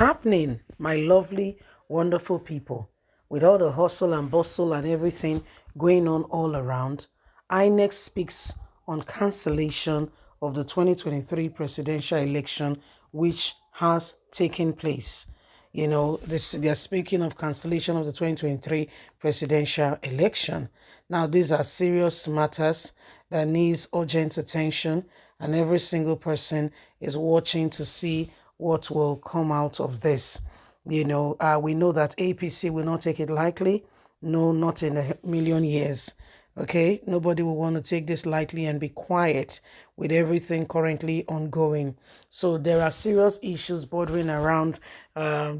happening, my lovely, wonderful people? With all the hustle and bustle and everything going on all around, INEC speaks on cancellation of the 2023 presidential election, which has taken place. They're speaking of cancellation of the 2023 presidential election. Now, these are serious matters that needs urgent attention, and every single person is watching to see what will come out of this. We know that APC will not take it lightly. No, not in a million years. Okay, nobody will want to take this lightly and be quiet with everything currently ongoing. So there are serious issues bordering around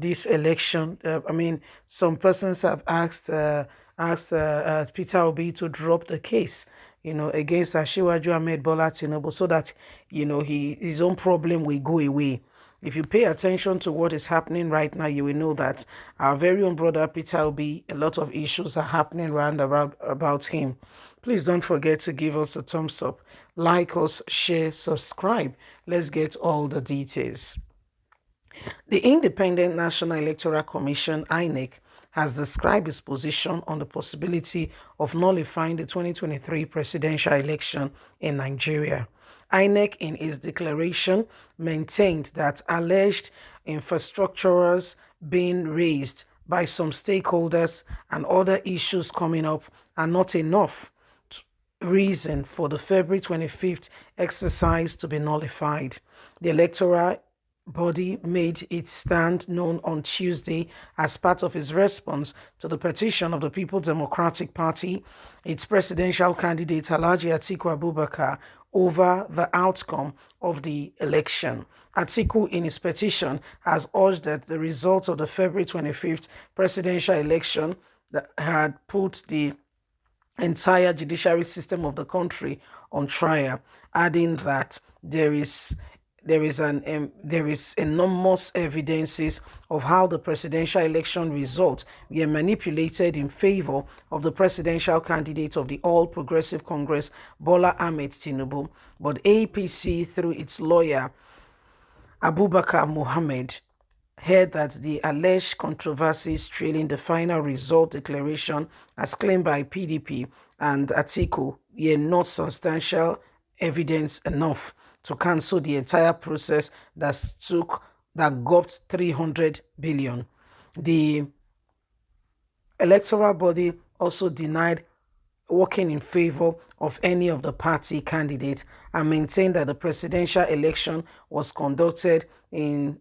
this election. Some persons have asked Peter Obi to drop the case, against Asiwaju Ahmed Bola Tinubu, so that his own problem will go away. If you pay attention to what is happening right now, you will know that our very own brother Peter Obi, a lot of issues are happening around about him. Please don't forget to give us a thumbs up, like us, share, subscribe. Let's get all the details. The Independent National Electoral Commission, INEC, has described its position on the possibility of nullifying the 2023 presidential election in Nigeria. INEC, in its declaration, maintained that alleged infrastructures being raised by some stakeholders and other issues coming up are not enough reason for the February 25th exercise to be nullified. The electoral body made its stand known on Tuesday as part of its response to the petition of the People's Democratic Party, its presidential candidate Alhaji Atiku Abubakar, over the outcome of the election. Atiku, in his petition, has urged that the result of the February 25th presidential election that had put the entire judiciary system of the country on trial, adding that there is enormous evidences of how the presidential election results were manipulated in favor of the presidential candidate of the All Progressive Congress, Bola Ahmed Tinubu, but APC, through its lawyer Abubakar Mohammed, heard that the alleged controversies trailing the final result declaration, as claimed by PDP and Atiku, were not substantial evidence enough to cancel the entire process that got 300 billion. The electoral body also denied working in favor of any of the party candidates and maintained that the presidential election was conducted in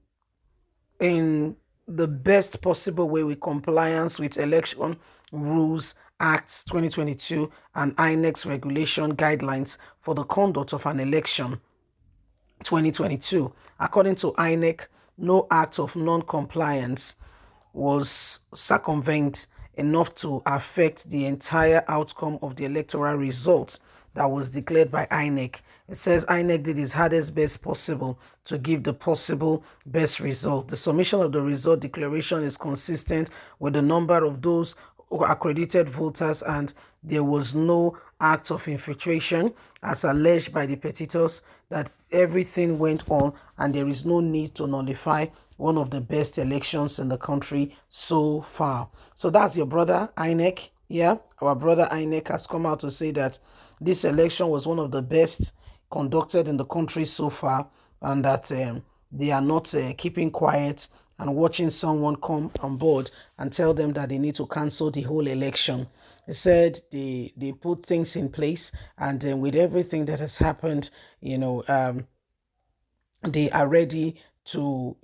the best possible way with compliance with Election Rules Acts 2022 and INEC's regulation guidelines for the conduct of an election 2022. According to INEC, no act of non-compliance was circumvented enough to affect the entire outcome of the electoral result that was declared by INEC. It says INEC did its hardest best possible to give the possible best result. The submission of the result declaration is consistent with the number of those who accredited voters, and there was no act of infiltration as alleged by the petitors, that everything went on and there is no need to nullify one of the best elections in the country so far. So that's your brother INEC. Yeah, our brother INEC has come out to say that this election was one of the best conducted in the country so far, and that they are not keeping quiet and watching someone come on board and tell them that they need to cancel the whole election. They said they put things in place, and with everything that has happened, they are ready to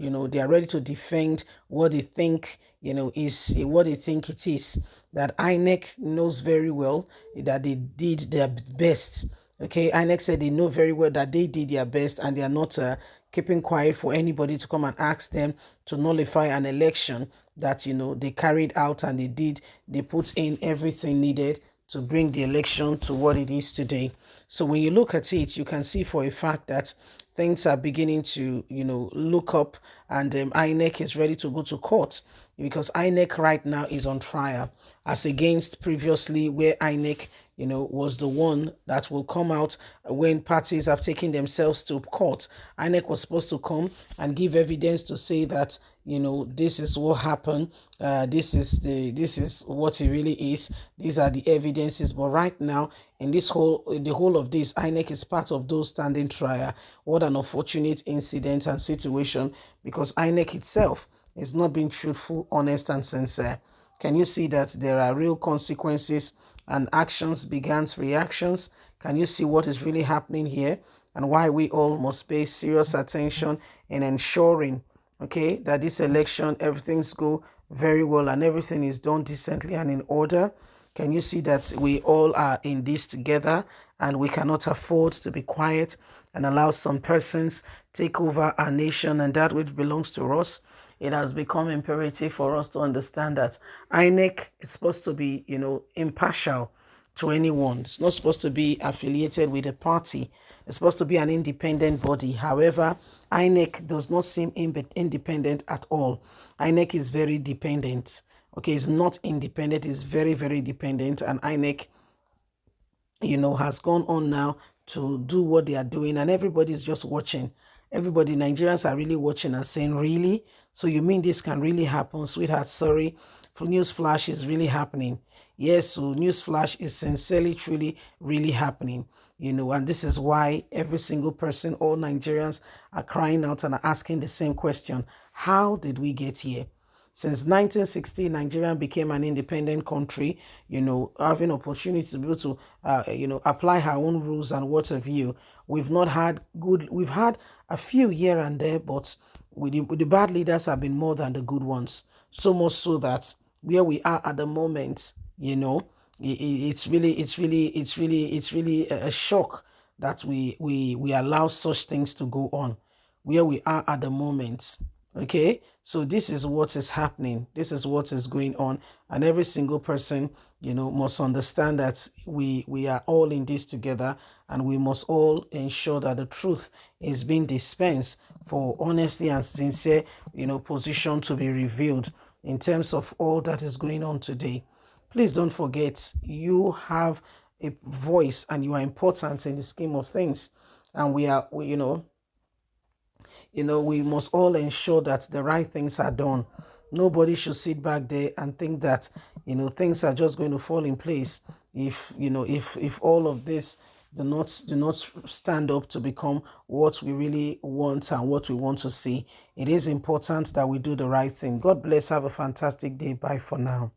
defend what they think is what they think it is. That INEC knows very well that they did their best. Okay, INEC said they know very well that they did their best, and they are not keeping quiet for anybody to come and ask them to nullify an election that they carried out, and they put in everything needed to bring the election to what it is today. So when you look at it, you can see for a fact that things are beginning to look up, and INEC is ready to go to court, because INEC right now is on trial, as against previously where INEC was the one that will come out when parties have taken themselves to court. INEC was supposed to come and give evidence to say that, this is what happened. This is what it really is. These are the evidences. But right now, in the whole of this, INEC is part of those standing trial. What an unfortunate incident and situation, because INEC itself is not being truthful, honest, and sincere. Can you see that there are real consequences, and actions begins reactions? Can you see what is really happening here, and why we all must pay serious attention in ensuring, okay, that this election, everything's go very well and everything is done decently and in order? Can you see that we all are in this together, and we cannot afford to be quiet and allow some persons take over our nation and that which belongs to us? It has become imperative for us to understand that INEC is supposed to be, impartial to anyone. It's not supposed to be affiliated with a party. It's supposed to be an independent body. However, INEC does not seem independent at all. INEC is very dependent. Okay, it's not independent. It's very, very dependent. And INEC, has gone on now to do what they are doing, and everybody's just watching. Everybody, Nigerians are really watching and saying, really? So you mean this can really happen? Sweetheart, sorry. For news flash is really happening. Yes, so news flash is sincerely, truly, really happening. And this is why every single person, all Nigerians are crying out and are asking the same question. How did we get here? Since 1960, Nigeria became an independent country, having opportunity to be able to, apply her own rules and what have you. We've had a few here and there, but with the bad leaders have been more than the good ones. So much so that where we are at the moment, it's really a shock that we allow such things to go on where we are at the moment. Okay, so this is what is happening. This is what is going on, and every single person, must understand that we are all in this together, and we must all ensure that the truth is being dispensed for honesty and sincere, position to be revealed in terms of all that is going on today. Please don't forget, you have a voice and you are important in the scheme of things, and we must all ensure that the right things are done. Nobody should sit back there and think that, things are just going to fall in place if all of this do not stand up to become what we really want and what we want to see. It is important that we do the right thing. God bless. Have a fantastic day. Bye for now.